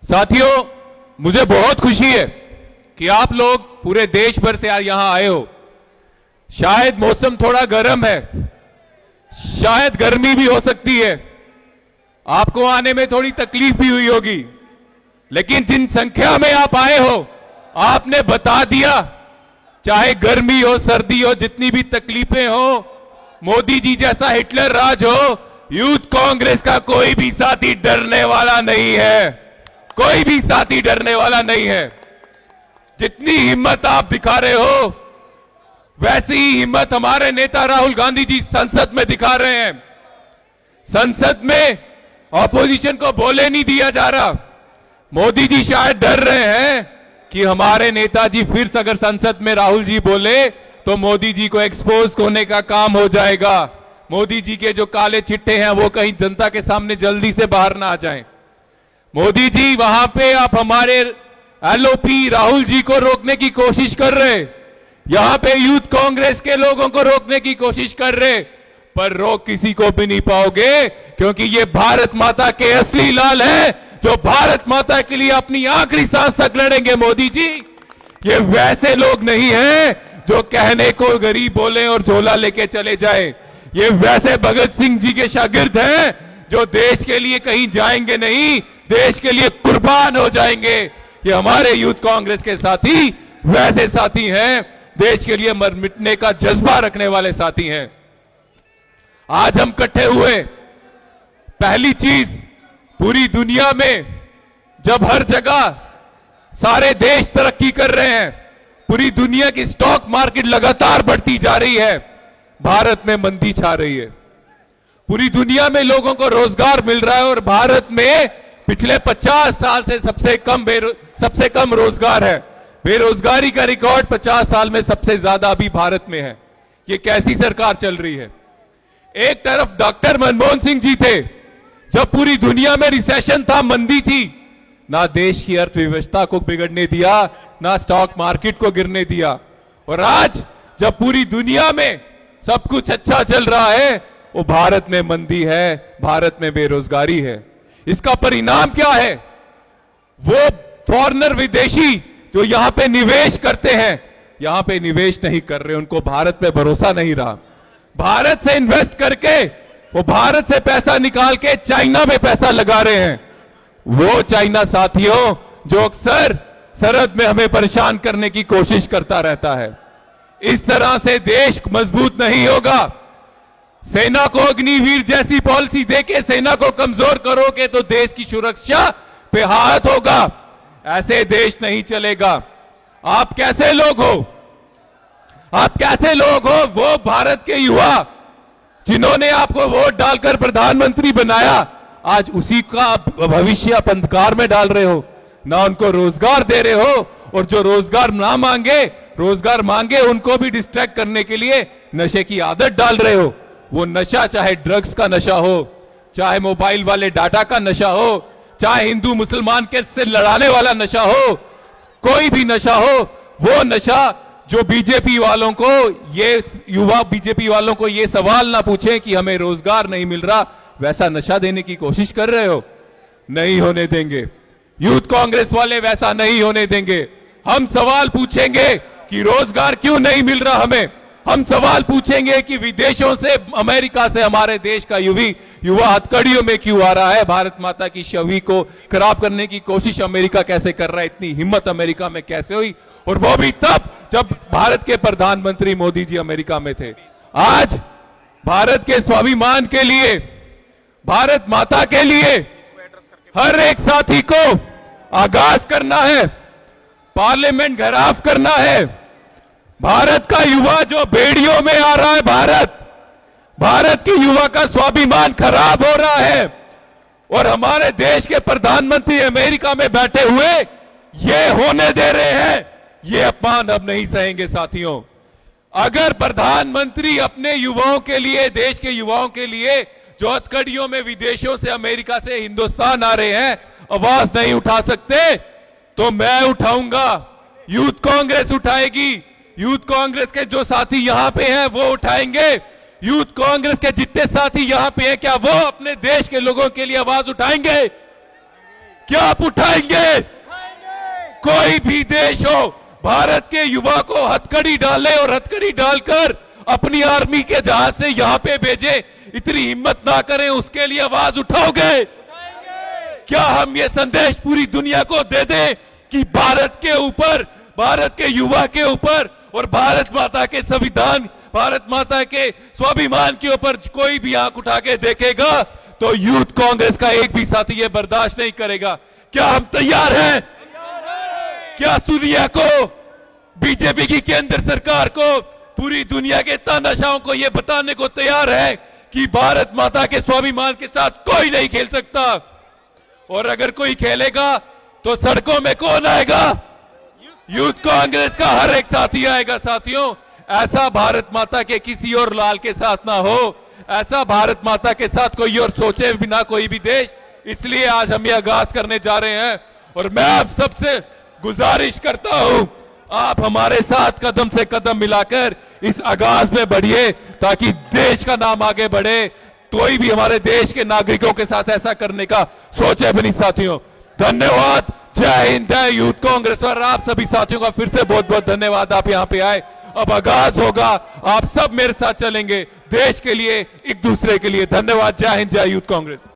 साथियों, मुझे बहुत खुशी है कि आप लोग पूरे देश भर से यहां आए हो। शायद मौसम थोड़ा गर्म है, शायद गर्मी भी हो सकती है, आपको आने में थोड़ी तकलीफ भी हुई होगी, लेकिन जिन संख्या में आप आए हो, आपने बता दिया, चाहे गर्मी हो, सर्दी हो, जितनी भी तकलीफें हो, मोदी जी जैसा हिटलर राज हो, यूथ कांग्रेस का कोई भी साथी डरने वाला नहीं है, कोई भी साथी डरने वाला नहीं है। जितनी हिम्मत आप दिखा रहे हो, वैसी ही हिम्मत हमारे नेता राहुल गांधी जी संसद में दिखा रहे हैं। संसद में ऑपोजिशन को बोले नहीं दिया जा रहा। मोदी जी शायद डर रहे हैं कि हमारे नेताजी फिर अगर संसद में राहुल जी बोले तो मोदी जी को एक्सपोज होने का काम हो जाएगा। मोदी जी के जो काले चिट्टे हैं वो कहीं जनता के सामने जल्दी से बाहर ना आ जाएं। मोदी जी वहां पे आप हमारे एलओपी राहुल जी को रोकने की कोशिश कर रहे, यहां पे यूथ कांग्रेस के लोगों को रोकने की कोशिश कर रहे, पर रोक किसी को भी नहीं पाओगे, क्योंकि ये भारत माता के असली लाल हैं, जो भारत माता के लिए अपनी आखिरी सांस तक लड़ेंगे। मोदी जी ये वैसे लोग नहीं हैं जो कहने को गरीब बोले और झोला लेके चले जाए। ये वैसे भगत सिंह जी के शागिर्द हैं जो देश के लिए कहीं जाएंगे नहीं, देश के लिए कुर्बान हो जाएंगे। ये हमारे यूथ कांग्रेस के साथी वैसे साथी हैं, देश के लिए मर मिटने का जज्बा रखने वाले साथी हैं। आज हम इकट्ठे हुए, पहली चीज, पूरी दुनिया में जब हर जगह सारे देश तरक्की कर रहे हैं, पूरी दुनिया की स्टॉक मार्केट लगातार बढ़ती जा रही है, भारत में मंदी छा रही है। पूरी दुनिया में लोगों को रोजगार मिल रहा है और भारत में पिछले 50 साल से सबसे कम रोजगार है। बेरोजगारी का रिकॉर्ड 50 साल में सबसे ज्यादा अभी भारत में है। ये कैसी सरकार चल रही है? एक तरफ डॉक्टर मनमोहन सिंह जी थे, जब पूरी दुनिया में रिसेशन था, मंदी थी, ना देश की अर्थव्यवस्था को बिगड़ने दिया, ना स्टॉक मार्केट को गिरने दिया। और आज जब पूरी दुनिया में सब कुछ अच्छा चल रहा है, वो भारत में मंदी है, भारत में बेरोजगारी है। इसका परिणाम क्या है? वो फॉरेनर, विदेशी जो यहां पे निवेश करते हैं, यहां पे निवेश नहीं कर रहे, उनको भारत पे भरोसा नहीं रहा। भारत से इन्वेस्ट करके वो भारत से पैसा निकाल के चाइना में पैसा लगा रहे हैं। वो चाइना साथियों जो अक्सर सरहद में हमें परेशान करने की कोशिश करता रहता है। इस तरह से देश मजबूत नहीं होगा। सेना को अग्निवीर जैसी पॉलिसी देके सेना को कमजोर करोगे तो देश की सुरक्षा पे हाथ होगा। ऐसे देश नहीं चलेगा। आप कैसे लोग हो? आप कैसे लोग हो? वो भारत के युवा जिन्होंने आपको वोट डालकर प्रधानमंत्री बनाया, आज उसी का भविष्य आप अंधकार में डाल रहे हो। ना उनको रोजगार दे रहे हो, और जो रोजगार ना मांगे, रोजगार मांगे उनको भी डिस्ट्रैक्ट करने के लिए नशे की आदत डाल रहे हो। वो नशा चाहे ड्रग्स का नशा हो, चाहे मोबाइल वाले डाटा का नशा हो, चाहे हिंदू मुसलमान के से लड़ाने वाला नशा हो, कोई भी नशा हो, वो नशा जो बीजेपी वालों को, ये युवा बीजेपी वालों को ये सवाल ना पूछे कि हमें रोजगार नहीं मिल रहा, वैसा नशा देने की कोशिश कर रहे हो। नहीं होने देंगे। यूथ कांग्रेस वाले वैसा नहीं होने देंगे। हम सवाल पूछेंगे कि रोजगार क्यों नहीं मिल रहा हमें। हम सवाल पूछेंगे कि विदेशों से, अमेरिका से हमारे देश का युवा हथकड़ियों में क्यों आ रहा है। भारत माता की छवि को खराब करने की कोशिश अमेरिका कैसे कर रहा है, इतनी हिम्मत अमेरिका में कैसे हुई, और वो भी तब जब भारत के प्रधानमंत्री मोदी जी अमेरिका में थे। आज भारत के स्वाभिमान के लिए, भारत माता के लिए हर एक साथी को आगाज करना है, पार्लियामेंट घेराव करना है। भारत का युवा जो बेड़ियों में आ रहा है, भारत के युवा का स्वाभिमान खराब हो रहा है, और हमारे देश के प्रधानमंत्री अमेरिका में बैठे हुए ये होने दे रहे हैं। ये अपमान अब नहीं सहेंगे साथियों। अगर प्रधानमंत्री अपने युवाओं के लिए, देश के युवाओं के लिए जो हथकड़ियों में विदेशों से, अमेरिका से हिंदुस्तान आ रहे हैं, आवाज नहीं उठा सकते, तो मैं उठाऊंगा, यूथ कांग्रेस उठाएगी। यूथ कांग्रेस के जो साथी यहां पे हैं वो उठाएंगे। यूथ कांग्रेस के जितने साथी यहां पे हैं, क्या वो अपने देश के लोगों के लिए आवाज उठाएंगे? क्या आप उठाएंगे? कोई भी देश हो, भारत के युवा को हथकड़ी डाले और हथकड़ी डालकर अपनी आर्मी के जहाज से यहां पे भेजे, इतनी हिम्मत ना करें, उसके लिए आवाज उठाओगे? क्या हम ये संदेश पूरी दुनिया को दे दें कि भारत के ऊपर, भारत के युवा के ऊपर और भारत माता के संविधान, भारत माता के स्वाभिमान के ऊपर कोई भी आंख उठा के देखेगा तो यूथ कांग्रेस का एक भी साथी ये बर्दाश्त नहीं करेगा? क्या हम तैयार हैं? क्या दुनिया को, बीजेपी की केंद्र सरकार को, पूरी दुनिया के तानाशाहों को यह बताने को तैयार है कि भारत माता के स्वाभिमान के साथ कोई नहीं खेल सकता? और अगर कोई खेलेगा तो सड़कों में कौन आएगा? यूथ कांग्रेस का हर एक साथी आएगा। साथियों, ऐसा भारत माता के किसी और लाल के साथ ना हो, ऐसा भारत माता के साथ कोई और सोचे बिना कोई भी देश। इसलिए आज हम ये आगाज करने जा रहे हैं और मैं आप सबसे गुजारिश करता हूं, आप हमारे साथ कदम से कदम मिलाकर इस आगाज में बढ़िए ताकि देश का नाम आगे बढ़े। कोई भी हमारे देश के नागरिकों के साथ ऐसा करने का सोचे भी नहीं। साथियों, धन्यवाद। जय हिंद, जय यूथ कांग्रेस। और आप सभी साथियों का फिर से बहुत बहुत धन्यवाद, आप यहां पे आए। अब आगाज होगा, आप सब मेरे साथ चलेंगे देश के लिए, एक दूसरे के लिए। धन्यवाद। जय हिंद, जय यूथ कांग्रेस।